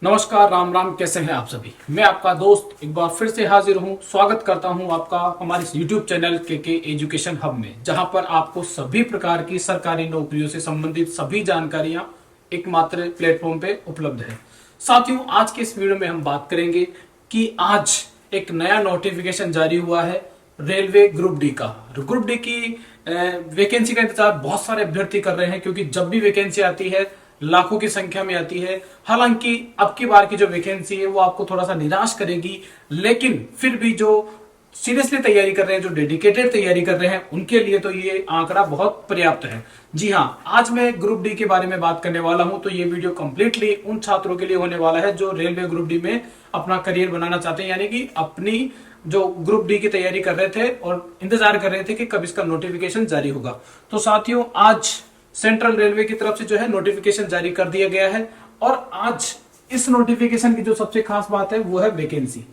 नमस्कार, राम राम। कैसे हैं आप सभी। मैं आपका दोस्त एक बार फिर से हाजिर हूं। स्वागत करता हूं आपका हमारे इस YouTube चैनल के एजुकेशन हब में, जहां पर आपको सभी प्रकार की सरकारी नौकरियों से संबंधित सभी जानकारियां एकमात्र प्लेटफॉर्म पे उपलब्ध है। साथियों, आज के इस वीडियो में हम बात करेंगे कि आज एक नया नोटिफिकेशन जारी हुआ है रेलवे ग्रुप डी का। ग्रुप डी की वैकेंसी का इंतजार बहुत सारे अभ्यर्थी कर रहे हैं, क्योंकि जब भी वैकेंसी आती है लाखों की संख्या में आती है। हालांकि अब की बार की जो वैकेंसी है वो आपको थोड़ा सा निराश करेगी, लेकिन फिर भी जो सीरियसली तैयारी कर रहे हैं, जो डेडिकेटेड तैयारी कर रहे हैं, उनके लिए तो ये आंकड़ा बहुत पर्याप्त है। जी हाँ, आज मैं ग्रुप डी के बारे में बात करने वाला हूं। तो ये वीडियो कंप्लीटली उन छात्रों के लिए होने वाला है जो रेलवे ग्रुप डी में अपना करियर बनाना चाहते हैं, यानी कि अपनी जो ग्रुप डी की तैयारी कर रहे थे और इंतजार कर रहे थे कि कब इसका नोटिफिकेशन जारी होगा। तो साथियों, आज सेंट्रल रेलवे की तरफ से जो है नोटिफिकेशन जारी कर दिया गया है। और आज इस नोटिफिकेशन की जो सबसे खास बात है वो है वैकेंसी,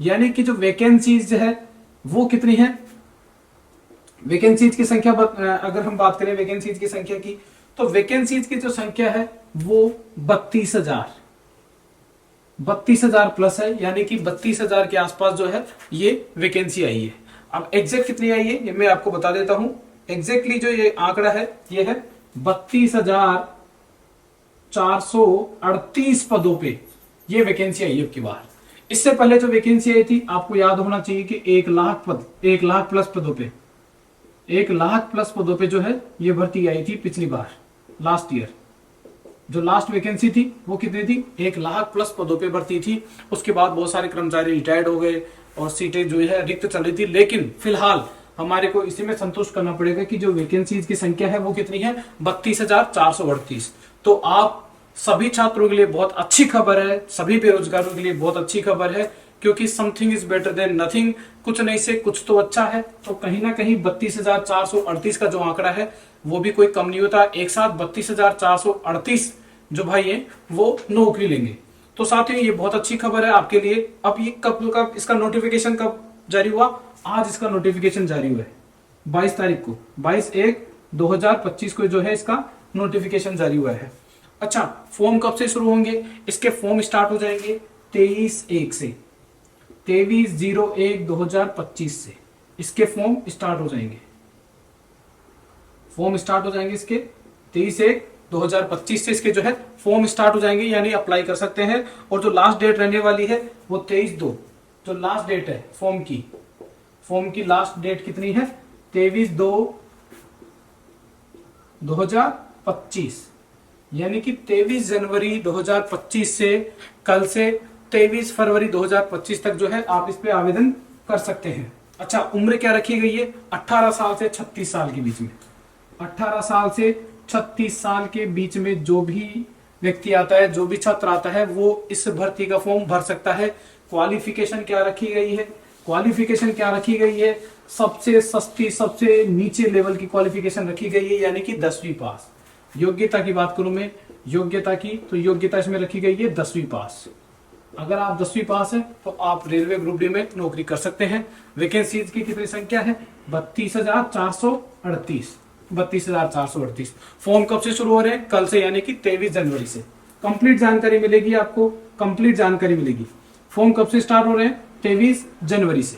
यानी कि जो वैकेंसीज है वो कितनी है। वैकेंसीज की संख्या अगर हम बात करें वैकेंसीज की संख्या की, तो वैकेंसीज की जो संख्या है वो 32,000 प्लस है, यानी कि 32,000 के आसपास जो है ये वैकेंसी आई है। अब एग्जैक्ट कितनी आई है ये मैं आपको बता देता हूं। एग्जैक्टली जो ये आंकड़ा है ये है 32,438 पदों पे ये वैकेंसी आई है अब की बार। इससे पहले जो वैकेंसी आई थी आपको याद होना चाहिए कि 1,00,000 पद, 1,00,000 प्लस पदों पे, 1,00,000 प्लस पदों पे जो है ये भर्ती आई थी पिछली बार, लास्ट ईयर। जो लास्ट वैकेंसी थी वो कितनी थी, 1,00,000 प्लस पदों पे भर्ती थी। उसके बाद बहुत सारे कर्मचारी रिटायर्ड हो गए और सीटें जो है रिक्त चल रही थी। लेकिन फिलहाल हमारे को इसी में संतुष्ट करना पड़ेगा कि जो वैकेंसीज की संख्या है वो कितनी है, 32,438। तो आप सभी छात्रों के लिए बहुत अच्छी खबर है, सभी बेरोजगारों के लिए बहुत अच्छी खबर है, क्योंकि something is better than nothing. कुछ नहीं से कुछ तो अच्छा है। तो कहीं ना कहीं 32,438 का जो आंकड़ा है वो भी कोई कम नहीं होता। एक साथ 32,438 जो भाई है वो नौकरी लेंगे। तो साथियों, ये बहुत अच्छी खबर है आपके लिए। अब ये कब इसका नोटिफिकेशन कब जारी हुआ, आज इसका नोटिफिकेशन जारी हुआ है 22 तारीख को, 22/1/2025 को जो है इसका नोटिफिकेशन जारी हुआ है। अच्छा, फॉर्म कब से शुरू होंगे, इसके फॉर्म स्टार्ट हो जाएंगे 23/1 से, 23/01/2025 से इसके फॉर्म स्टार्ट हो जाएंगे। फॉर्म स्टार्ट हो जाएंगे इसके 23/1/2025 से इसके जो है फॉर्म स्टार्ट हो जाएंगे, यानी अप्लाई कर सकते हैं। और जो लास्ट डेट रहने वाली है वो 23/2, जो लास्ट डेट है फॉर्म की लास्ट डेट कितनी है, 23/2/2025, यानी कि 23 जनवरी 2025 से कल से 23 फरवरी 2025 तक जो है आप इस पे आवेदन कर सकते हैं। अच्छा, उम्र क्या रखी गई है, 18 साल से 36 साल के बीच में। 18 साल से 36 साल के बीच में जो भी व्यक्ति आता है, जो भी छात्र आता है, वो इस भर्ती का फॉर्म भर सकता है। क्वालिफिकेशन क्या रखी गई है, सबसे सस्ती, सबसे नीचे लेवल की क्वालिफिकेशन रखी गई है, यानी कि 10वीं पास। योग्यता की बात करूं मैं, योग्यता की, तो योग्यता इसमें रखी गई है 10वीं पास। अगर आप 10वीं पास है तो आप रेलवे ग्रुप डी में नौकरी कर सकते हैं। वैकेंसीज की कितनी संख्या है, 32,438। फॉर्म कब से शुरू हो रहे हैं, कल से, यानी कि 23 जनवरी से। कंप्लीट जानकारी मिलेगी आपको, फॉर्म कब से स्टार्ट हो रहे हैं, 23 जनवरी से,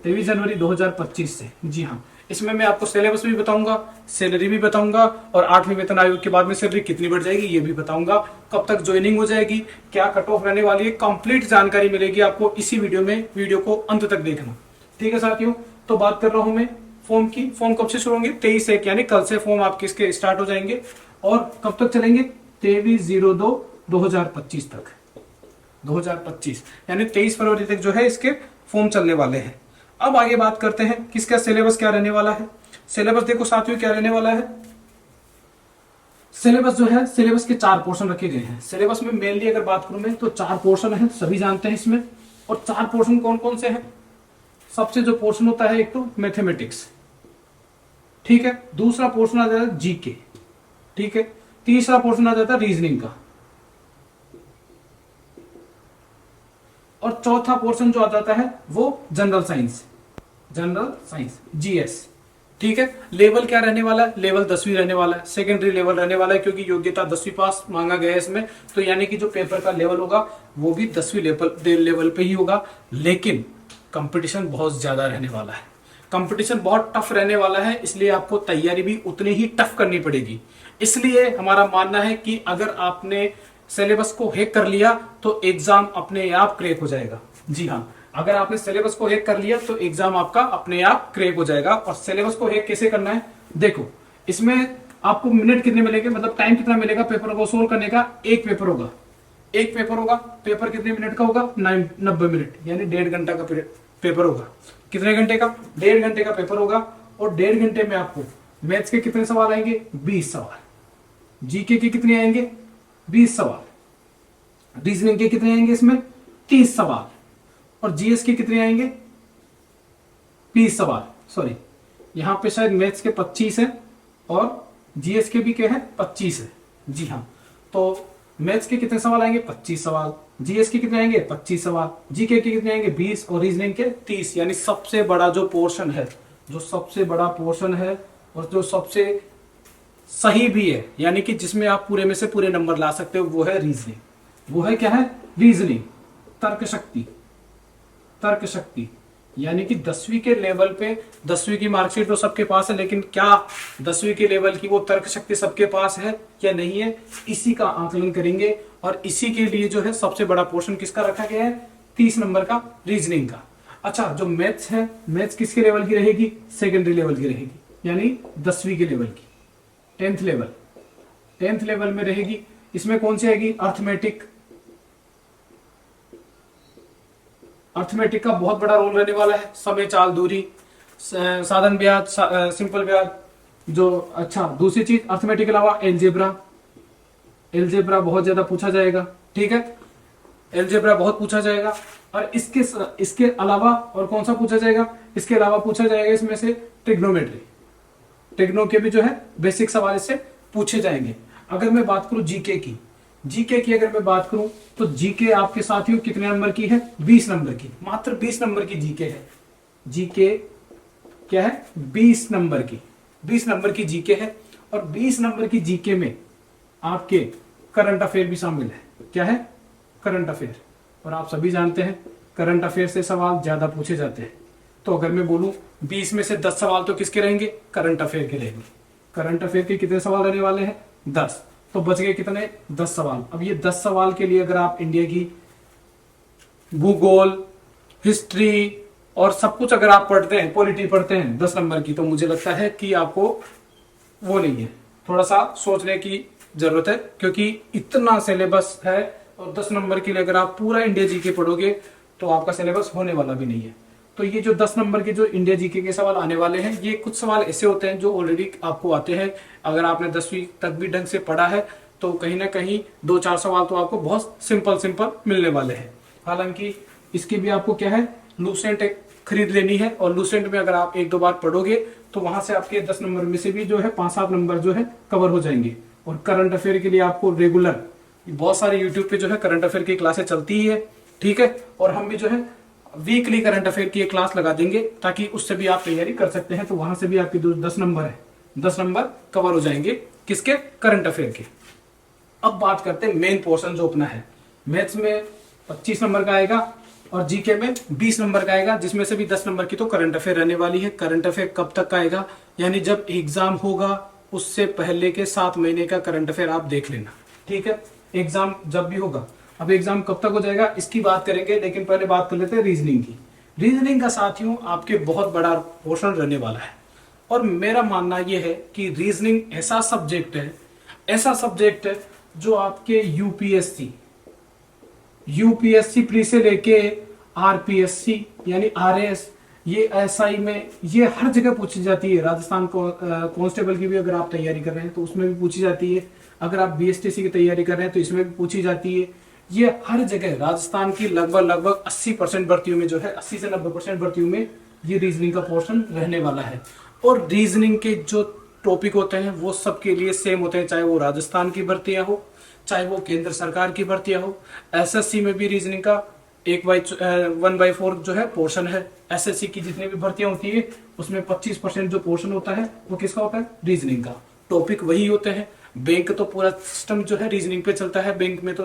23 जनवरी 2025 से। जी हाँ, इसमें मैं आपको सिलेबस भी बताऊंगा, सैलरी भी बताऊंगा, और 8वें वेतन आयोग के बाद में सैलरी कितनी बढ़ जाएगी ये भी बताऊंगा, कब तक ज्वाइनिंग हो जाएगी, क्या कट ऑफ रहने वाली है। कंप्लीट जानकारी मिलेगी आपको इसी वीडियो में, वीडियो को अंत तक देखना। ठीक है साथियों, तो बात कर रहा हूं मैं फॉर्म की। फॉर्म कब से शुरू होंगे, 23/1, यानी कल से फॉर्म आपके इसके स्टार्ट हो जाएंगे। और कब तक चलेंगे, 23/02/2025 तक, 2025, यानी 23 फरवरी तक जो है इसके फॉर्म चलने वाले हैं। अब आगे बात करते हैं किसका सिलेबस क्या रहने वाला है। सिलेबस देखो साथियों क्या रहने वाला है। सिलेबस जो है, सिलेबस के 4 पोर्शन रखे गए हैं। सिलेबस में मेनली अगर बात करूं मैं तो 4 पोर्शन है, सभी जानते हैं इसमें। और 4 पोर्शन कौन कौन से हैं, सबसे जो पोर्शन होता है एक तो मैथमेटिक्स, ठीक है, दूसरा पोर्शन आ जाता है जीके, ठीक है, तीसरा पोर्शन आ जाता है रीजनिंग का, और चौथा पोर्शन जो आ जाता है वो जनरल साइंस, जीएस। ठीक है। लेवल क्या रहने वाला है, लेवल 10वीं रहने वाला है, सेकेंडरी लेवल रहने वाला है, क्योंकि योग्यता 10वीं पास मांगा गया है इसमें। तो यानी कि जो पेपर का लेवल होगा वो भी 10वीं लेवल पे ही होगा। लेकिन कंपटीशन बहुत ज्यादा रहने वाला है, कंपटीशन बहुत टफ रहने वाला है, इसलिए आपको तैयारी भी उतनी ही टफ करनी पड़ेगी। इसलिए हमारा मानना है कि अगर आपने सिलेबस को हैक कर लिया तो एग्जाम अपने आप क्रैक हो जाएगा। जी हाँ, अगर आपने सिलेबस को हैक कर लिया तो एग्जाम आपका अपने आप क्रैक हो जाएगा। और सिलेबस को हैक कैसे करना है, देखो इसमें आपको मिनट कितने मिलेंगे, मतलब टाइम कितना मिलेगा पेपर को सोल्व करने का। एक पेपर होगा, एक पेपर होगा, पेपर कितने मिनट का होगा, 90 मिनट, यानी 1.5 घंटा का पेपर होगा। कितने घंटे का, 1.5 घंटे का पेपर होगा। और 1.5 घंटे में आपको मैथ्स के कितने सवाल आएंगे, 20 सवाल, जीके के कितने आएंगे, 20 सवाल, रीजनिंग के कितने आएंगे इसमें, 30 सवाल, और जीएस के कितने आएंगे, 20 सवाल। सॉरी, यहां पे शायद मैथ्स के 25 है और जीएस के भी क्या है, 25 है। जी हाँ, तो मैथ्स के कितने सवाल आएंगे, 25 सवाल, जीएस के कितने आएंगे, 25 सवाल, जीके के कितने आएंगे, 20, और रीजनिंग के 30। यानी सबसे बड़ा जो पोर्शन है, जो सबसे बड़ा पोर्शन है और जो सबसे सही भी है, यानी कि जिसमें आप पूरे में से पूरे नंबर ला सकते हो, वो है रीजनिंग। वो है क्या है, रीजनिंग, तर्क शक्ति। तर्क शक्ति यानी कि 10वीं के लेवल पे, 10वीं की मार्कशीट तो सबके पास है, लेकिन क्या 10वीं के लेवल की वो तर्क शक्ति सबके पास है या नहीं है, इसी का आकलन करेंगे। और इसी के लिए जो है सबसे बड़ा पोर्शन किसका रखा गया है, 30 नंबर का, रीजनिंग का। अच्छा, जो मैथ्स है, मैथ्स किसके लेवल की रहेगी, सेकेंडरी लेवल की रहेगी, यानी 10वीं के लेवल की, 10th लेवल, 10th लेवल में रहेगी। इसमें कौन सी आएगी, अर्थमेटिक। अर्थमेटिक का बहुत बड़ा रोल रहने वाला है, समय, चाल, दूरी, साधन ब्याज, सिंपल ब्याज जो। अच्छा, दूसरी चीज अर्थमेटिक के अलावा एलजेब्रा, एलजेब्रा बहुत ज्यादा पूछा जाएगा, ठीक है, एलजेब्रा बहुत पूछा जाएगा। और इसके अलावा और कौन सा पूछा जाएगा, इसके अलावा पूछा जाएगा इसमें से ट्रिग्नोमेट्री, ट्रिग्नो के भी जो है बेसिक सवाल इससे पूछे जाएंगे। अगर मैं बात करूं जीके की, जीके की अगर मैं बात करूं तो जीके आपके साथियों कितने नंबर की है, 20 नंबर की, मात्र 20 नंबर की जीके है। जीके क्या है, 20 नंबर की, 20 नंबर की जीके है। और 20 नंबर की जीके में आपके करंट अफेयर भी शामिल है। क्या है, करंट अफेयर। और आप सभी जानते हैं करंट अफेयर से सवाल ज्यादा पूछे जाते हैं। तो अगर मैं बोलूं 20 में से 10 सवाल तो किसके रहेंगे, करंट अफेयर के रहेंगे। करंट अफेयर के कितने सवाल रहने वाले हैं, 10। तो बच गए कितने, 10 सवाल। अब ये 10 सवाल के लिए अगर आप इंडिया की भूगोल, हिस्ट्री और सब कुछ अगर आप पढ़ते हैं, पॉलिटी पढ़ते हैं 10 नंबर की, तो मुझे लगता है कि आपको वो नहीं है, थोड़ा सा सोचने की जरूरत है, क्योंकि इतना सिलेबस है। और 10 नंबर के लिए अगर आप पूरा इंडिया जीके पढ़ोगे तो आपका सिलेबस होने वाला भी नहीं है। तो ये जो 10 नंबर के जो इंडिया जीके के सवाल आने वाले हैं, ये कुछ सवाल ऐसे होते हैं जो ऑलरेडी आपको आते हैं। अगर आपने 10वीं तक भी ढंग से पढ़ा है तो कहीं ना कहीं 2-4 सवाल तो आपको बहुत सिंपल मिलने वाले हैं। हालांकि इसकी भी आपको क्या है, लूसेंट खरीद लेनी है। और लूसेंट में अगर आप 1-2 बार पढ़ोगे तो वहां से आपके 10 नंबर में से भी जो है 5-7 नंबर जो है कवर हो जाएंगे। और करंट अफेयर के लिए आपको रेगुलर बहुत सारे यूट्यूब पे जो है करंट अफेयर की क्लासें चलती ही है, ठीक है। और हम भी जो है वीकली करंट अफेयर की एक क्लास लगा देंगे, ताकि उससे भी आप तैयारी कर सकते हैं। तो वहां से भी आपके 10 नंबर है, 10 नंबर कवर हो जाएंगे, किसके, करंट अफेयर के। अब बात करते हैं मेन पोर्शन जो अपना है। मैथ्स में 25 नंबर का आएगा और जीके में 20 नंबर का आएगा, जिसमें से भी 10 नंबर की तो करंट अफेयर रहने वाली है। करंट अफेयर कब तक का आएगा, यानी जब एग्जाम होगा उससे पहले के 7 महीने का करंट अफेयर आप देख लेना, ठीक है। एग्जाम जब भी होगा, अब एग्जाम कब तक हो जाएगा इसकी बात करेंगे, लेकिन पहले बात कर लेते हैं रीजनिंग की। रीजनिंग का साथियों आपके बहुत बड़ा पोर्शन रहने वाला है। और मेरा मानना यह है कि रीजनिंग ऐसा सब्जेक्ट है, ऐसा सब्जेक्ट है जो आपके यूपीएससी प्री से लेके आरपीएससी यानी आरएएस, ये एसआई में ये हर जगह पूछी जाती है। राजस्थान कांस्टेबल की भी अगर आप तैयारी कर रहे हैं तो उसमें भी पूछी जाती है। अगर आप बीएसटीसी की तैयारी कर रहे हैं तो इसमें भी पूछी जाती है। ये हर जगह राजस्थान की लगभग 80% भर्तियों में जो है, 80 से 90% भर्तियों में ये रीजनिंग का पोर्शन रहने वाला है। और रीजनिंग के जो टॉपिक होते हैं वो सबके लिए सेम होते हैं, चाहे वो राजस्थान की भर्तियां हो, चाहे वो केंद्र सरकार की भर्तियां हो। एसएससी में भी रीजनिंग का 1/4 जो है पोर्शन है। एसएससी की जितनी भी भर्तियां होती है उसमें 25% जो पोर्शन होता है वो किसका होता है? रीजनिंग का। टॉपिक वही होते हैं। बैंक तो पूरा सिस्टम जो है रीजनिंग पे चलता है, बैंक में तो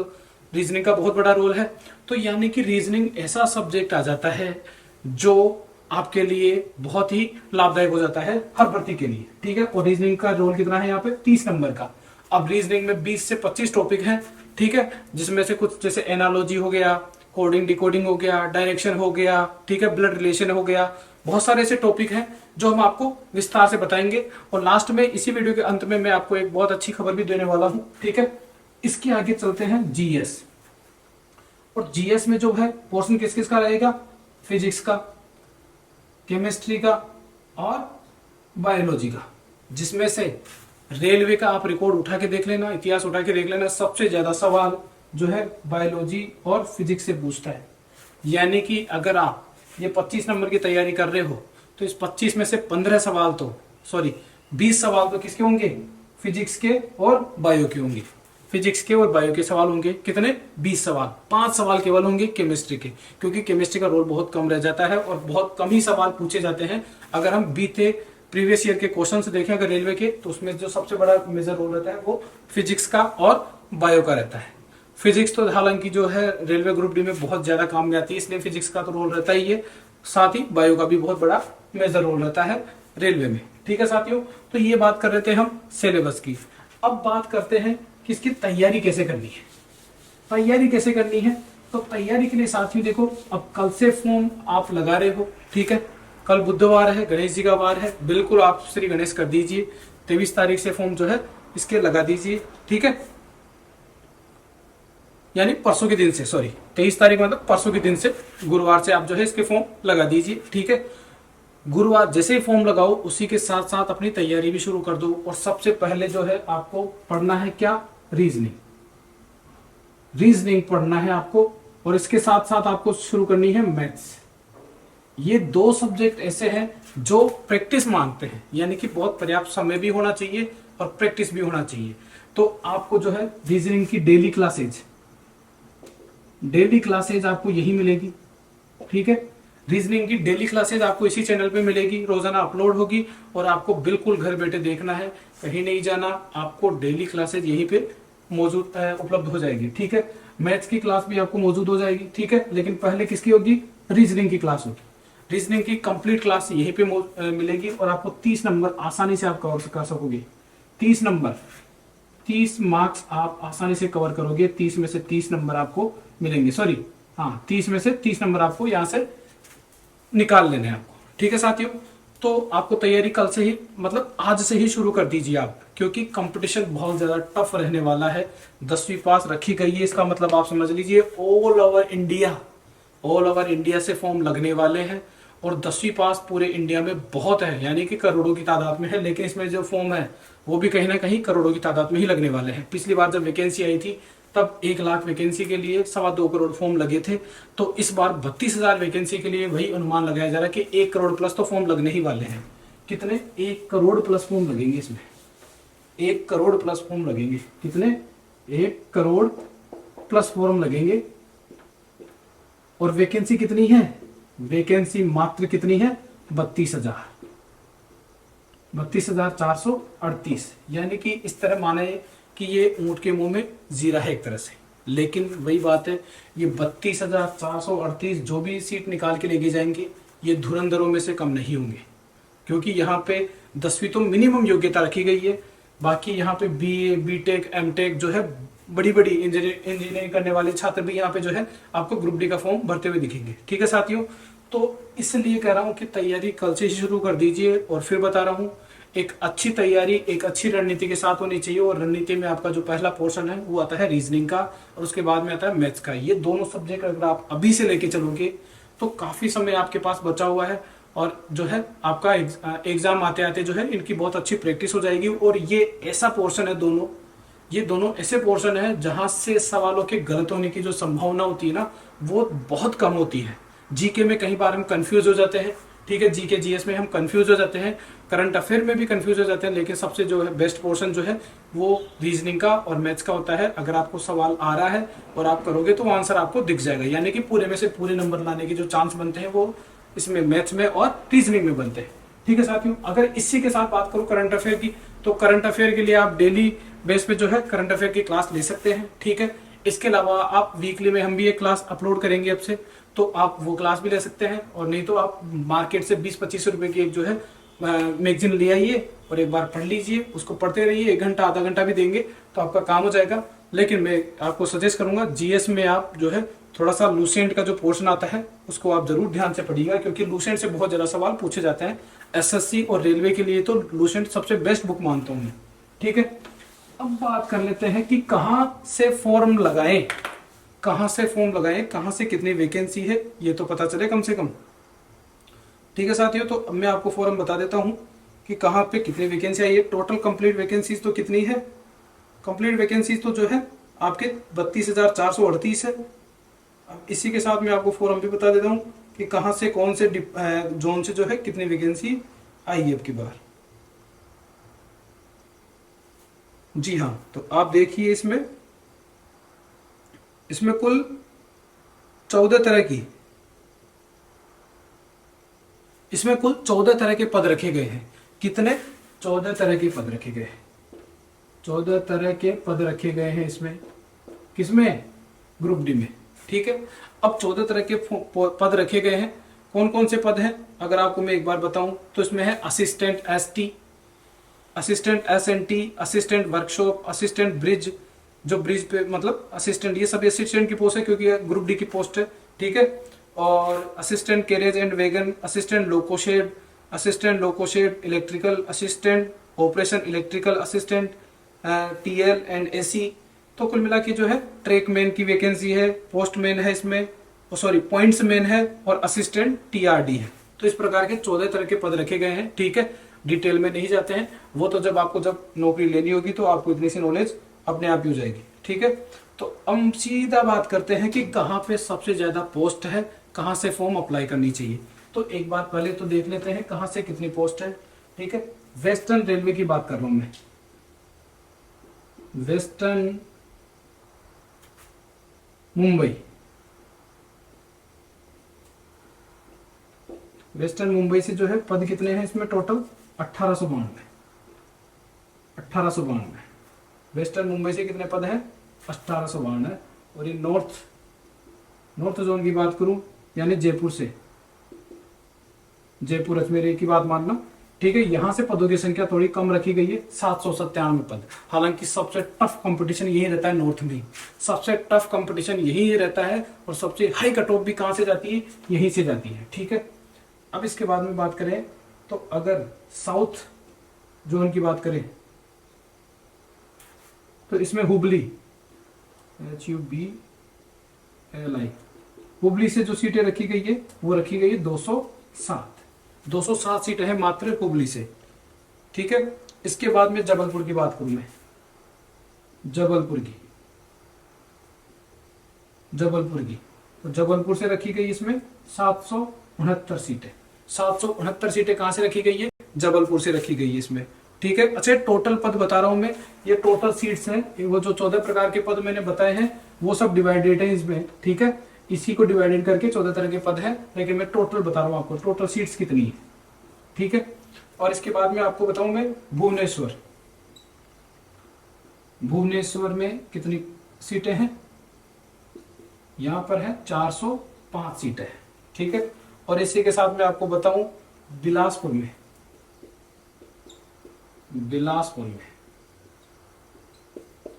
रीजनिंग का बहुत बड़ा रोल है। तो यानी कि रीजनिंग ऐसा सब्जेक्ट आ जाता है जो आपके लिए बहुत ही लाभदायक हो जाता है हर भर्ती के लिए, ठीक है। और रीजनिंग का रोल कितना है यहाँ पे? 30 नंबर का। अब रीजनिंग में 20 से 25 टॉपिक हैं, ठीक है, जिसमें से कुछ जैसे एनालॉजी हो गया, कोडिंग डिकोडिंग हो गया, डायरेक्शन हो गया, ठीक है, ब्लड रिलेशन हो गया, बहुत सारे ऐसे टॉपिक हैं जो हम आपको विस्तार से बताएंगे। और लास्ट में इसी वीडियो के अंत में मैं आपको एक बहुत अच्छी खबर भी देने वाला हूं, ठीक है। इसके आगे चलते हैं जीएस। और जीएस में जो है पोर्शन किस किस का रहेगा? फिजिक्स का, केमिस्ट्री का और बायोलॉजी का, जिसमें से रेलवे का आप रिकॉर्ड उठा के देख लेना, इतिहास उठा के देख लेना, सबसे ज्यादा सवाल जो है बायोलॉजी और फिजिक्स से पूछता है। यानी कि अगर आप ये 25 नंबर की तैयारी कर रहे हो तो इस 25 में से 15 सवाल तो 20 सवाल तो किसके होंगे? फिजिक्स के और बायो के होंगे। फिजिक्स के और बायो के सवाल होंगे कितने? 20 सवाल। 5 सवाल केवल होंगे केमिस्ट्री के, क्योंकि केमिस्ट्री का रोल बहुत कम रह जाता है और बहुत कम ही सवाल पूछे जाते हैं। अगर हम बीते प्रीवियस ईयर के क्वेश्चन देखें अगर रेलवे के, तो उसमें जो सबसे बड़ा मेजर रोल रहता है वो फिजिक्स का और बायो का रहता है। फिजिक्स तो हालांकि जो है रेलवे ग्रुप डी में बहुत ज्यादा काम में आती है, इसलिए फिजिक्स का तो रोल रहता ही है, साथ ही बायो का भी बहुत बड़ा मेजर रोल रहता है रेलवे में, ठीक है साथियों। तो ये बात कर रहे थे हम सिलेबस की। अब बात करते हैं कि इसकी तैयारी कैसे करनी है। तैयारी कैसे करनी है? तो तैयारी के लिए साथियों देखो, अब कल से फॉर्म आप लगा रहे हो, ठीक है। कल बुधवार है, गणेश जी का वार है, बिल्कुल आप श्री गणेश कर दीजिए। 23 तारीख से फॉर्म जो है इसके लगा दीजिए, ठीक है, यानी परसों के दिन से, 23 तारीख मतलब परसों के दिन से, गुरुवार से आप जो है इसके फॉर्म लगा दीजिए, ठीक है। गुरुवार जैसे ही फॉर्म लगाओ उसी के साथ साथ अपनी तैयारी भी शुरू कर दो। और सबसे पहले जो है आपको पढ़ना है क्या? रीजनिंग। रीजनिंग पढ़ना है आपको, और इसके साथ साथ आपको शुरू करनी है मैथ्स। ये 2 सब्जेक्ट ऐसे हैं जो प्रैक्टिस मांगते हैं, यानी कि बहुत पर्याप्त समय भी होना चाहिए और प्रैक्टिस भी होना चाहिए। तो आपको जो है रीजनिंग की डेली क्लासेज आपको यही मिलेगी, ठीक है। रीजनिंग की डेली क्लासेज आपको इसी चैनल पे मिलेगी, रोजाना अपलोड होगी और आपको बिल्कुल घर बैठे देखना है, कहीं नहीं जाना। आपको डेली क्लासेज यहीं पे मौजूद उपलब्ध हो जाएगी, ठीक है। मैथ्स की क्लास भी आपको मौजूद हो जाएगी, ठीक है, लेकिन पहले किसकी होगी? रीजनिंग की क्लास होगी। रीजनिंग की कंप्लीट क्लास यहीं पे मिलेगी और आपको 30 नंबर आसानी से आप कवर कर सकोगे। 30 नंबर, 30 मार्क्स आप आसानी से कवर करोगे। 30 में से 30 नंबर आपको मिलेंगे, 30 में से 30 नंबर आपको यहां से निकाल लेने हैं आपको, ठीक है साथियों। तो आपको तैयारी कल से ही, मतलब आज से ही शुरू कर दीजिए आप, क्योंकि कंपटीशन बहुत ज्यादा टफ रहने वाला है। 10वीं पास रखी गई है, इसका मतलब आप समझ लीजिए ऑल ओवर इंडिया से फॉर्म लगने वाले हैं। और 10वीं पास पूरे इंडिया में बहुत है, यानी कि करोड़ों की तादाद में है, लेकिन इसमें जो फॉर्म है वो भी कहीं ना कहीं करोड़ों की तादाद में ही लगने वाले हैं। पिछली बार जब वैकेंसी आई थी तब 1 लाख वैकेंसी के लिए 2.25 करोड़ फॉर्म लगे थे। तो इस बार 32,000 वैकेंसी के लिए वही अनुमान लगाया जा रहा है कि 1 करोड़ प्लस तो फॉर्म लगने ही वाले हैं। कितने? 1 करोड़ प्लस फॉर्म लगेंगे इसमें, 1 करोड़ प्लस फॉर्म लगेंगे। कितने? 1 करोड़ प्लस फॉर्म लगेंगे। और वैकेंसी कितनी है? वैकेंसी मात्र कितनी है? 32,438। यानी कि इस तरह माने कि ये ऊंट के मुंह में जीरा है एक तरह से। लेकिन वही बात है, ये 32,438 जो भी सीट निकाल के लेके जाएंगे ये धुरंधरों में से कम नहीं होंगे, क्योंकि यहाँ पे 10वीं तो मिनिमम योग्यता रखी गई है। बाकी यहाँ पे BA, BTech, MTech जो है बड़ी बड़ी इंजीनियरिंग करने वाले छात्र भी यहाँ पे जो है आपको ग्रुप डी का फॉर्म भरते हुए दिखेंगे, ठीक है साथियों। तो इसलिए कह रहा हूँ कि तैयारी कल से ही शुरू कर दीजिए। और फिर बता रहा हूँ, एक अच्छी तैयारी एक अच्छी रणनीति के साथ होनी चाहिए। और रणनीति में आपका जो पहला पोर्शन है वो आता है रीजनिंग का, और उसके बाद में आता है मैथ्स का। ये दोनों सब्जेक्ट अगर आप अभी से लेके चलोगे तो काफी समय आपके पास बचा हुआ है, और जो है आपका एग्जाम आते आते जो है इनकी बहुत अच्छी प्रैक्टिस हो जाएगी। और ये ऐसा पोर्शन है, ये दोनों ऐसे पोर्शन है जहां से सवालों के गलत होने की जो संभावना होती है ना वो बहुत कम होती है। जीके में कई बार हम कंफ्यूज हो जाते हैं, ठीक है, जीके जीएस में हम कंफ्यूज हो जाते हैं, करंट अफेयर में भी कंफ्यूज हो जाते हैं, लेकिन सबसे जो है बेस्ट पोर्शन जो है वो रीजनिंग का और मैथ्स का होता है। अगर आपको सवाल आ रहा है और आप करोगे तो आंसर आपको दिख जाएगा, यानी कि पूरे में से पूरे नंबर लाने के जो चांस बनते हैं वो इसमें मैथ्स में और रीजनिंग में बनते हैं। ठीक है साथियों, अगर इसी के साथ बात करूं करंट अफेयर की, तो करंट अफेयर के लिए आप डेली बेस पे जो है करंट अफेयर की क्लास ले सकते हैं। ठीक है, इसके अलावा आप वीकली में हम भी एक क्लास अपलोड करेंगे अब से, तो आप वो क्लास भी ले सकते हैं। और नहीं तो आप मार्केट से 20-25 रुपए की एक जो है मैगजीन ले आइए और एक बार पढ़ लीजिए, उसको पढ़ते रहिए, 1 घंटा आधा घंटा भी देंगे तो आपका काम हो जाएगा। लेकिन मैं आपको सजेस्ट करूंगा जीएस में आप जो है थोड़ा सा लूसेंट का जो पोर्शन आता है उसको आप जरूर ध्यान से पढ़िएगा, क्योंकि लूसेंट से बहुत ज्यादा सवाल पूछे जाते हैं। एसएससी और रेलवे के लिए तो लूसेंट सबसे बेस्ट बुक मानता हूं मैं। ठीक है, अब बात कर लेते हैं कि कहां से फॉर्म लगाएं, कहां से फॉर्म लगाएं, कहां से कितनी वैकेंसी है ये तो पता चले कम से कम। ठीक है साथियों, तो अब मैं आपको फॉर्म बता देता हूं कि कहां पे कितनी वैकेंसी आई है। टोटल कंप्लीट वैकेंसीज तो कितनी है, कंप्लीट वैकेंसीज तो जो है आपके 32,438 है। अब इसी के साथ मैं आपको फॉर्म भी बता देता हूं कि कहां से कौन से जोन से जो है कितनी वैकेंसी आई है अब की बार। जी हाँ, तो आप देखिए इसमें कुल 14 तरह की, इसमें कुल 14 तरह के पद रखे गए हैं। कितने? 14 तरह के पद रखे गए हैं, 14 तरह के पद रखे गए हैं इसमें। किसमें? ग्रुप डी में। ठीक है, अब 14 तरह के पद रखे गए हैं। कौन कौन से पद हैं अगर आपको मैं एक बार बताऊं तो इसमें है assistant ST, assistant SNT, assistant workshop, assistant bridge, जो ब्रिज पे मतलब असिस्टेंट, ये सब असिस्टेंट की पोस्ट है क्योंकि ग्रुप डी की पोस्ट है। ठीक है, और assistant carriage and wagon, assistant loco shed, assistant loco shed electrical, assistant operation electrical, assistant TL and AC. तो कुल मिला के जो है ट्रैक मैन की वैकेंसी है, पोस्ट मैन है इसमें, सॉरी पॉइंट्स मैन है, और असिस्टेंट टीआरडी है। तो इस प्रकार के 14 तरह के पद रखे गए हैं। ठीक है, डिटेल में नहीं जाते हैं, वो तो जब नौकरी लेनी होगी तो आपको इतनी सी नॉलेज अपने आप ही हो जाएगी। ठीक है, तो हम सीधा बात करते हैं कि कहाँ पे सबसे ज्यादा पोस्ट है, कहाँ से फॉर्म अप्लाई करनी चाहिए। तो एक बार पहले तो देख लेते हैं कहाँ से कितनी पोस्ट है। ठीक है, वेस्टर्न रेलवे की बात कर रहा हूं मैं, वेस्टर्न मुंबई, वेस्टर्न मुंबई से जो है पद कितने हैं इसमें टोटल? 1892, 1892। वेस्टर्न मुंबई से कितने पद हैं? 1892। और ये नॉर्थ जोन की बात करूं यानी जयपुर से, जयपुर अजमेर की बात मानना। ठीक है, यहां से पदों की संख्या थोड़ी कम रखी गई है, 797 पद। हालांकि सबसे टफ कंपटीशन यही रहता है नॉर्थ में, सबसे टफ कंपटीशन यही रहता है, और सबसे हाई कट ऑफ भी कहां से जाती है? यहीं से जाती है। ठीक है, अब इसके बाद में बात करें तो अगर साउथ जोन की बात करें तो इसमें हुबली, HUBLI, हुबली से जो सीटें रखी गई है वो रखी गई है 207 सीटें हैं मात्र हुबली से। ठीक है, इसके बाद में जबलपुर की बात करूं मैं, जबलपुर की, तो जबलपुर से रखी गई इसमें 769 सीटें। 769 सीटें कहां से रखी गई है? जबलपुर से रखी गई है इसमें। ठीक है, अच्छा टोटल पद बता रहा हूं मैं, ये टोटल सीट्स हैं, वो जो 14 प्रकार के पद मैंने बताए हैं वो सब डिवाइडेड है इसमें। ठीक है, इसी को डिवाइडेड करके 14 तरह के पद हैं, लेकिन मैं टोटल बता रहा हूं आपको टोटल सीट्स कितनी है। ठीक है, और इसके बाद में आपको बताऊं मैं भुवनेश्वर, भुवनेश्वर में कितनी सीटें हैं? यहां पर है 405 सीटें हैं। ठीक है, और इसी के साथ में आपको बताऊं बिलासपुर में,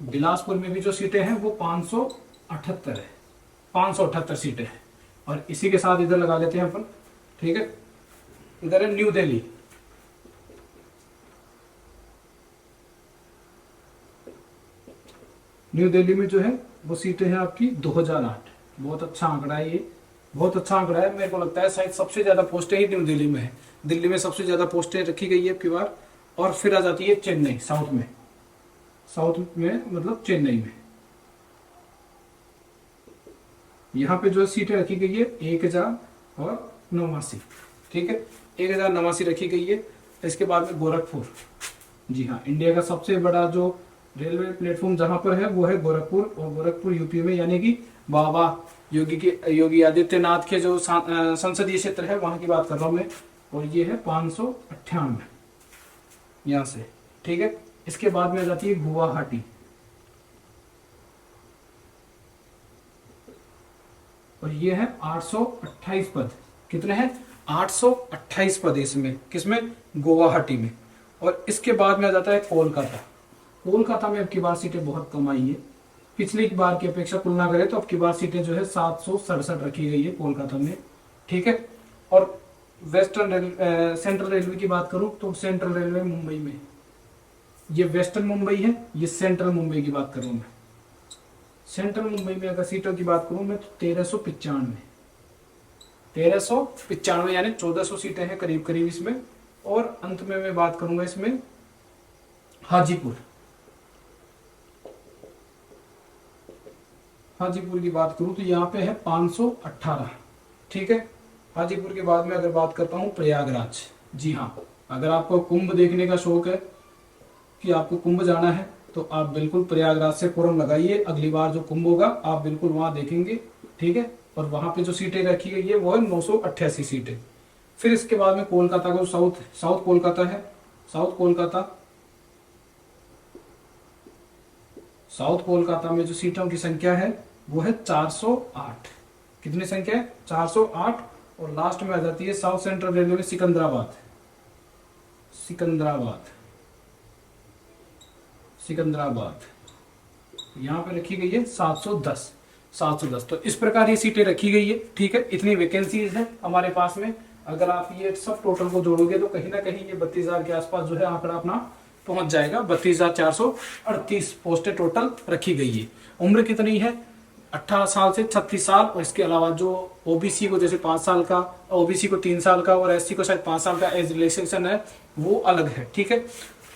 बिलासपुर में भी जो सीटें हैं वो 578 है, 578 सीटें हैं। और इसी के साथ इधर लगा लेते हैं अपन। ठीक है, इधर है न्यू दिल्ली, न्यू दिल्ली में जो है वो सीटें हैं आपकी 2008। बहुत अच्छा आंकड़ा है ये, बहुत अच्छा आंकड़ा है। मेरे को लगता है शायद सबसे ज्यादा पोस्टें ही न्यू दिल्ली में है, दिल्ली में सबसे ज्यादा पोस्टें रखी गई है अब की बार। और फिर आ जाती है चेन्नई, साउथ में मतलब चेन्नई में। यहाँ पे जो सीटें रखी गई है 1089। ठीक है, 1089 रखी गई है। इसके बाद में गोरखपुर, जी हाँ, इंडिया का सबसे बड़ा जो रेलवे प्लेटफॉर्म जहां पर है वो है गोरखपुर, और गोरखपुर यूपी में, यानी कि बाबा योगी आदित्यनाथ के जो संसदीय क्षेत्र है वहां की बात कर रहा हूं मैं, और ये है 598 यहां से, ठीक है। इसके बाद में आ जाती है गुवाहाटी, और ये है 828 पद। कितने हैं? 828 पद इसमें, किसमें? गुवाहाटी में। और इसके बाद में आ जाता है कोलकाता। कोलकाता में अब की बार सीटें बहुत कम आई है, पिछली बार की अपेक्षा तुलना करें तो अब की बार सीटें जो है 767 रखी गई है कोलकाता में, ठीक है। और सेंट्रल रेलवे की बात करूं तो सेंट्रल रेलवे मुंबई में, ये वेस्टर्न मुंबई है, ये सेंट्रल मुंबई की बात करूं मैं। सेंट्रल मुंबई में अगर सीटों की बात करूं मैं तो 1395 यानी 1400 सीटें हैं करीब करीब इसमें। और अंत में मैं बात करूंगा इसमें हाजीपुर की बात करूं तो यहाँ पे है 518, ठीक है। हाजीपुर के बाद में अगर बात करता हूं प्रयागराज, जी हाँ, अगर आपको कुंभ देखने का शौक है कि आपको कुंभ जाना है तो आप बिल्कुल प्रयागराज से फॉर्म लगाइए, अगली बार जो कुंभ होगा आप बिल्कुल वहां देखेंगे, ठीक है। और वहां पे जो सीटें रखी गई है वो है 988 सीटें। फिर इसके बाद में कोलकाता को साउथ कोलकाता है, साउथ कोलकाता में जो सीटों की संख्या है वो है 408। कितनी संख्या है? 408। और लास्ट में आ जाती है साउथ सेंट्रल रेलवे में सिकंदराबाद, यहाँ पे रखी गई है 710। तो इस प्रकार ये सीटें रखी गई है, ठीक है। इतनी वैकेंसीज है हमारे पास में। अगर आप ये सब टोटल को जोड़ोगे तो कहीं ना कहीं ये 32,000 के आसपास जो है आंकड़ा अपना पहुंच जाएगा। 32,438 पोस्टें टोटल रखी गई है। उम्र कितनी है? 18 साल से 36 साल। और इसके अलावा जो ओबीसी को जैसे 5 साल का, ओबीसी को 3 साल का और एससी को शायद 5 साल का एज रिलैक्सेशन है, वो अलग है, ठीक है।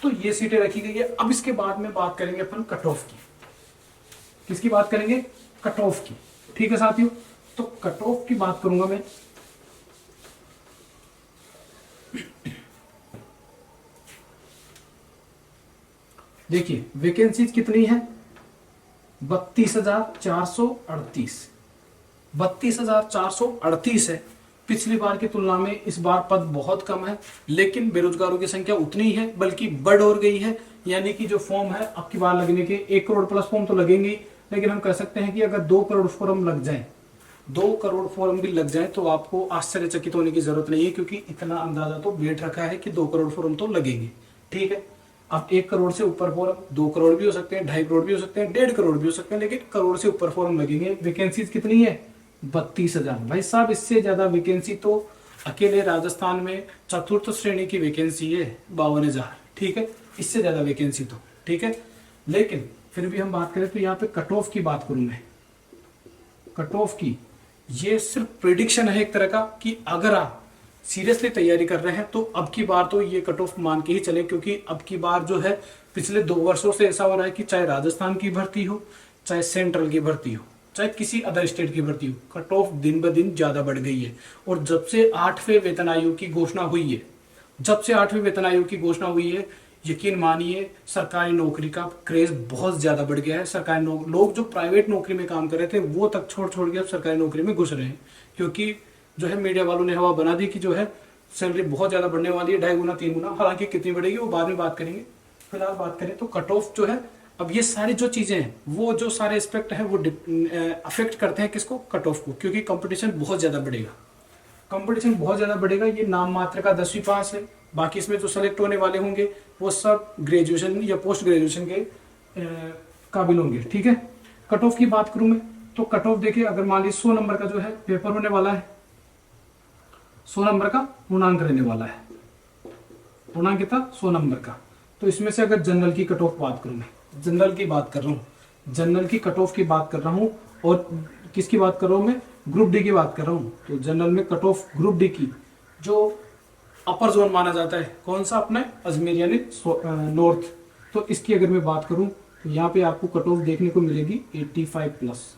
तो ये सीटें रखी गई है। अब इसके बाद में बात करेंगे अपन कट ऑफ की। किसकी बात करेंगे? कट ऑफ की, ठीक है साथियों। तो कट ऑफ की बात करूंगा मैं। देखिए वैकेंसीज कितनी है? 32,438। 32,438 है। पिछली बार की तुलना में इस बार पद बहुत कम है, लेकिन बेरोजगारों की संख्या उतनी ही है, बल्कि बढ़ और गई है। यानी कि जो फॉर्म है अब की बार लगने के 1 करोड़ प्लस फॉर्म तो लगेंगे, लेकिन हम कह सकते हैं कि अगर 2 करोड़ फॉर्म लग जाए, 2 करोड़ फॉर्म भी लग जाए, तो आपको आश्चर्यचकित होने की जरूरत नहीं है, क्योंकि इतना अंदाजा तो बैठ रखा है कि 2 करोड़ फॉर्म तो लगेंगे, ठीक है। अब 1 करोड़ से ऊपर फॉर्म, 2 करोड़ भी हो सकते हैं, 2.5 करोड़ भी हो सकते हैं, 1.5 करोड़ भी हो सकते हैं, लेकिन करोड़ से ऊपर फॉर्म लगेंगे। वैकेंसीज कितनी है? 32,000। भाई साहब, इससे ज्यादा वैकेंसी तो अकेले राजस्थान में चतुर्थ श्रेणी की वैकेंसी है 52,000, ठीक है। इससे ज्यादा वैकेंसी तो, ठीक है। लेकिन फिर भी हम बात करें तो यहाँ पे कट ऑफ की बात करूं मैं। कट ऑफ की ये सिर्फ प्रिडिक्शन है एक तरह का, कि अगर आप सीरियसली तैयारी कर रहे हैं तो अब की बार तो ये कट ऑफ मान के ही चले, क्योंकि अब की बार जो है पिछले 2 वर्षों से ऐसा हो रहा है कि चाहे राजस्थान की भर्ती हो, चाहे सेंट्रल की भर्ती हो, चाहे किसी अदर स्टेट की भर्ती हो, कट ऑफ दिन ब दिन ज्यादा बढ़ गई है। और जब से 8वें वेतन आयोग की घोषणा हुई है, यकीन मानिए सरकारी नौकरी का क्रेज बहुत ज्यादा बढ़ गया है। सरकारी लोग जो प्राइवेट नौकरी में काम कर रहे थे वो तक छोड़ के अब सरकारी नौकरी में घुस रहे हैं, क्योंकि जो है मीडिया वालों ने हवा बना दी कि जो है सैलरी बहुत ज्यादा बढ़ने वाली है, 2.5 गुना 3 गुना। हालांकि कितनी बढ़ेगी वो बाद में बात करेंगे। फिलहाल बात करें तो कट ऑफ जो है, अब ये सारी जो चीजें हैं, वो जो सारे एस्पेक्ट हैं वो अफेक्ट करते हैं किसको? कट ऑफ को, क्योंकि कंपटीशन बहुत ज्यादा बढ़ेगा। ये नाम मात्र का 10वीं पास है, बाकी इसमें जो सेलेक्ट होने वाले होंगे वो सब ग्रेजुएशन या पोस्ट ग्रेजुएशन के काबिल होंगे, ठीक है। कट ऑफ की बात करूं मैं तो कट ऑफ देखिए, अगर मान लीजिए 100 नंबर का जो है पेपर होने वाला है, 100 नंबर का पूर्णांक रहने वाला है, पूर्णांक कितना? 100 नंबर का। तो इसमें से अगर जनरल की कट ऑफ बात करूं मैं, जनरल की कट ऑफ की बात कर रहा हूं, और किसकी बात कर रहा हूं मैं? ग्रुप डी की बात कर रहा हूं। तो जनरल में कट ऑफ ग्रुप डी की जो अपर जोन माना जाता है, कौन सा? अपने अजमेर यानी नॉर्थ। तो इसकी अगर मैं बात करूं तो यहाँ पे आपको कट ऑफ देखने को मिलेगी 85 प्लस,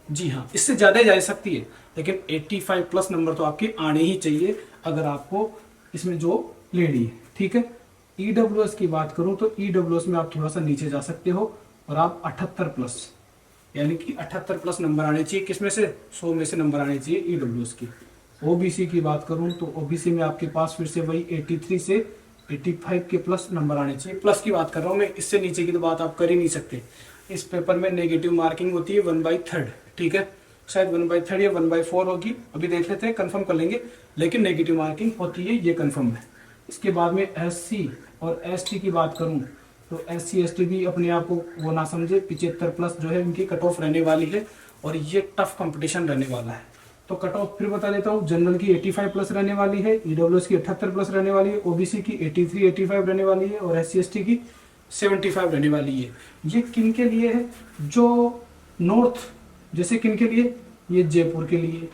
जी हाँ, इससे ज़्यादा ही जा सकती है, लेकिन 85 प्लस नंबर तो आपके आने ही चाहिए अगर आपको इसमें जॉब लेनी है। ठीक है। ईडब्ल्यूएस की बात करूं तो ईडब्ल्यूएस में आप थोड़ा सा नीचे जा सकते हो और आप 78 प्लस, यानी कि 78 प्लस नंबर आने चाहिए। किसमें से? 100 में से नंबर आने चाहिए ईडब्ल्यूएस की। ओबीसी की बात करूं तो ओबीसी में आपके पास फिर से वही 83 से 85 के प्लस नंबर आने चाहिए। प्लस की बात कर रहा हूं मैं, इससे नीचे की तो बात आप कर ही नहीं सकते। इस पेपर में नेगेटिव मार्किंग होती है 1/3। ठीक है, शायद 1/3 या 1/4 होगी, अभी देख लेते हैं, कंफर्म कर लेंगे, लेकिन नेगेटिव मार्किंग होती है, ये कंफर्म है। इसके बाद में एससी और एसटी की बात करूं तो एससी एसटी भी अपने आप को वो ना समझे, 75 प्लस जो है इनकी कट ऑफ रहने वाली है और ये टफ कंपटीशन रहने वाला है। तो कट ऑफ फिर बता देता हूँ, जनरल की 85 प्लस रहने वाली है, ईडब्ल्यूएस की 78 प्लस रहने वाली है, ओबीसी की 83 85 रहने वाली है और एससी एसटी की 75 रहने वाली है। ये किन के लिए है? जो नॉर्थ, जैसे किन के लिए? ये जयपुर के लिए,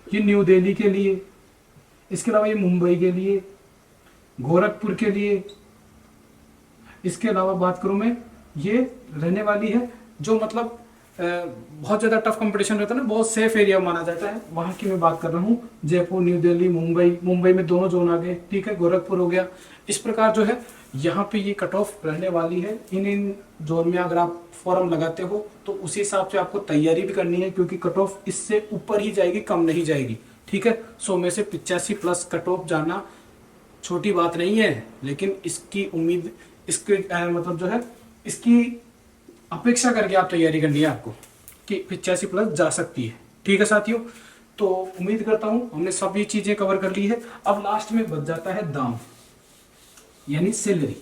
ये न्यू दिल्ली के लिए, इसके अलावा ये मुंबई के लिए, गोरखपुर के लिए। इसके अलावा बात करूं मैं, ये रहने वाली है जो मतलब बहुत ज़्यादा टफ कंपटीशन रहता है ना, बहुत सेफ एरिया माना जाता है, वहां की मैं बात कर रहा हूँ। जयपुर, न्यू दिल्ली, मुंबई, मुंबई में दोनों जोन आ गए। ठीक है, गोरखपुर हो गया। इस प्रकार जो है यहाँ पे ये कट ऑफ रहने वाली है। इन जोन में अगर आप फॉर्म लगाते हो तो उसी हिसाब से आपको तैयारी भी करनी है, क्योंकि कट ऑफ इससे ऊपर ही जाएगी, कम नहीं जाएगी। ठीक है, 100 में से 85 प्लस कट ऑफ जाना छोटी बात नहीं है, लेकिन इसकी उम्मीद, इसके मतलब जो है इसकी अपेक्षा करके आप तैयारी करनी है आपको कि 85 प्लस जा सकती है। ठीक है साथियों, तो उम्मीद करता हूं हमने सभी चीजें कवर कर ली है। अब लास्ट में बच जाता है दाम, यानी सैलरी।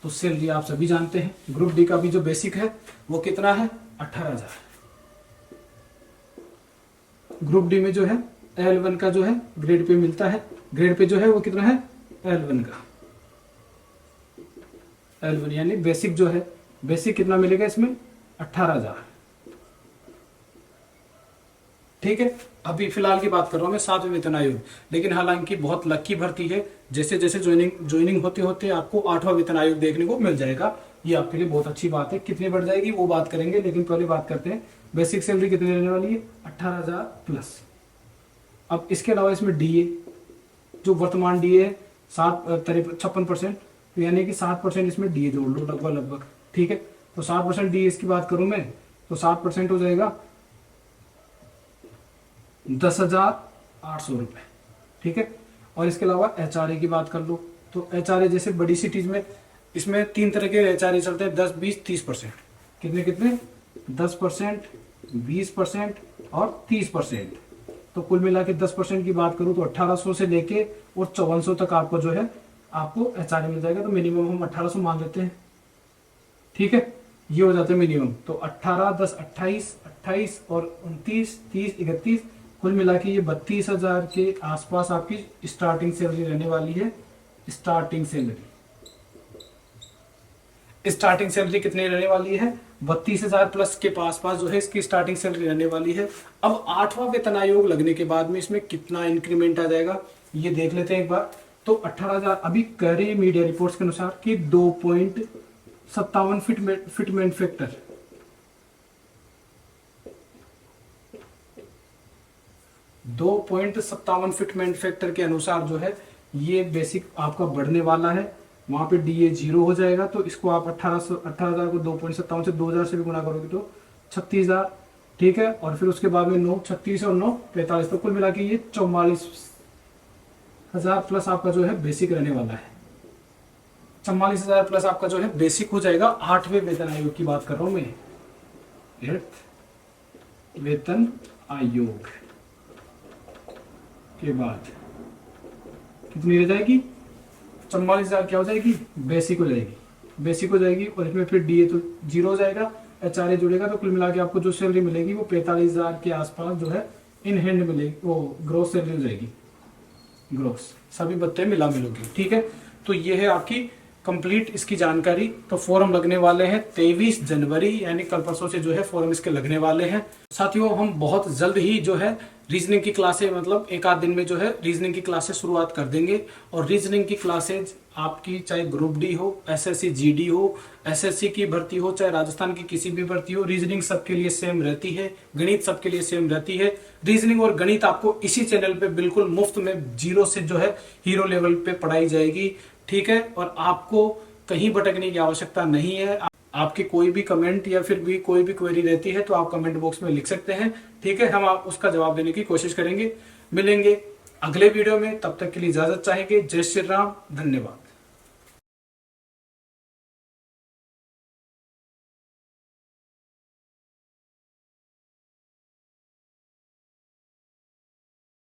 तो सैलरी आप सभी जानते हैं, ग्रुप डी का भी जो बेसिक है वो कितना है? 18,000। ग्रुप डी में जो है L1 का जो है ग्रेड पे मिलता है, ग्रेड पे जो है वो कितना है? L1 का, L1 यानी बेसिक जो है, बेसिक कितना मिलेगा इसमें? 18,000। ठीक है, अभी फिलहाल की बात कर रहा हूं मैं 7वें वेतन आयोग, लेकिन हालांकि बहुत लकी भर्ती है, जैसे जैसे ज्वाइनिंग होते होते आपको 8वां वेतन आयोग देखने को मिल जाएगा। ये आपके लिए बहुत अच्छी बात है। कितनी बढ़ जाएगी वो बात करेंगे, लेकिन पहले बात करते हैं बेसिक सैलरी कितनी रहने वाली है? 18,000 प्लस। अब इसके अलावा इसमें डीए, जो वर्तमान डीए है 56%, तो यानी कि 7% इसमें डीए जोड़ लो लगभग। ठीक है, तो 7% डीए इसकी बात करूं मैं तो 7% हो जाएगा 10,800 रुपए। ठीक है, और इसके अलावा एचआरए की बात कर लो तो एचआरए जैसे बड़ी सिटीज में इसमें 3 तरह के एचआरए चलते हैं, 10, 20, 30%। कितने कितने? 10%, 20% और 30%। तो कुल मिला के 10% की बात करूं तो 1800 से लेके और 5400 तक आपको जो है आपको एचआरए मिल जाएगा। तो मिनिमम हम 1800 मान लेते हैं। ठीक है, ये हो जाता है मिनिमम। तो 18, 10, 28, 28 और 29, 30, 31, कुल मिला के ये 32,000 के आसपास आपकी स्टार्टिंग सैलरी रहने वाली है। स्टार्टिंग सैलरी कितनी रहने वाली है? 32,000 प्लस के पास जो है इसकी स्टार्टिंग सैलरी रहने वाली है। अब 8वां वेतन आयोग लगने के बाद में इसमें कितना इंक्रीमेंट आ जाएगा ये देख लेते हैं एक बार। तो 18,000 अभी कह रही मीडिया रिपोर्ट्स के अनुसार कि 2.57 फिटमेंट फैक्टर, 2.57 फिटमेंट फैक्टर के अनुसार जो है ये बेसिक आपका बढ़ने वाला है। वहां पे डीए 0 हो जाएगा, तो इसको आप 18,000 को 2.57 से 2,000 से भी गुना करोगे तो 36,000। ठीक है, और फिर उसके बाद में 9, 36 और 9, 45, तो कुल मिला के ये 44,000 प्लस आपका जो है बेसिक रहने वाला है। 44,000 प्लस आपका जो है बेसिक हो जाएगा। 8वें वेतन आयोग की बात कर रहा हूं मैं, 8th वेतन आयोग के बाद कितनी रह जाएगी? 44,000 क्या हो जाएगी? बेसिक हो जाएगी। बेसिक हो जाएगी और इसमें फिर डीए तो 0 हो जाएगा, एचआरए जुड़ेगा, तो कुल मिला के आपको जो सैलरी मिलेगी वो 45,000 के आसपास जो है इन हैंड मिलेगी, वो ग्रोस सैलरी हो जाएगी। ग्रोस सभी बत्ते मिला मिलोगी। ठीक है, तो ये है आपकी कंप्लीट इसकी जानकारी। तो फॉर्म लगने वाले हैं 23 जनवरी, यानी कल परसों से जो है फॉर्म इसके लगने वाले हैं। साथियों, हम बहुत जल्द ही जो है रीजनिंग की क्लासें, मतलब एक आध दिन में जो है रीजनिंग की क्लासेस शुरुआत कर देंगे। और रीजनिंग की क्लासेज आपकी चाहे ग्रुप डी हो, एसएससी जीडी हो, एसएससी की भर्ती हो, चाहे राजस्थान की किसी भी भर्ती हो, रीजनिंग सबके लिए सेम रहती है, गणित सबके लिए सेम रहती है। रीजनिंग और गणित आपको इसी चैनल पे बिल्कुल मुफ्त में जीरो से जो है हीरो लेवल पे पढ़ाई जाएगी, ठीक है। और आपको कहीं भटकने की आवश्यकता नहीं है। आपके कोई भी कमेंट या फिर भी कोई भी क्वेरी रहती है तो आप कमेंट बॉक्स में लिख सकते हैं, ठीक है। हम आप उसका जवाब देने की कोशिश करेंगे। मिलेंगे अगले वीडियो में, तब तक के लिए इजाजत चाहेंगे। जय श्री राम, धन्यवाद।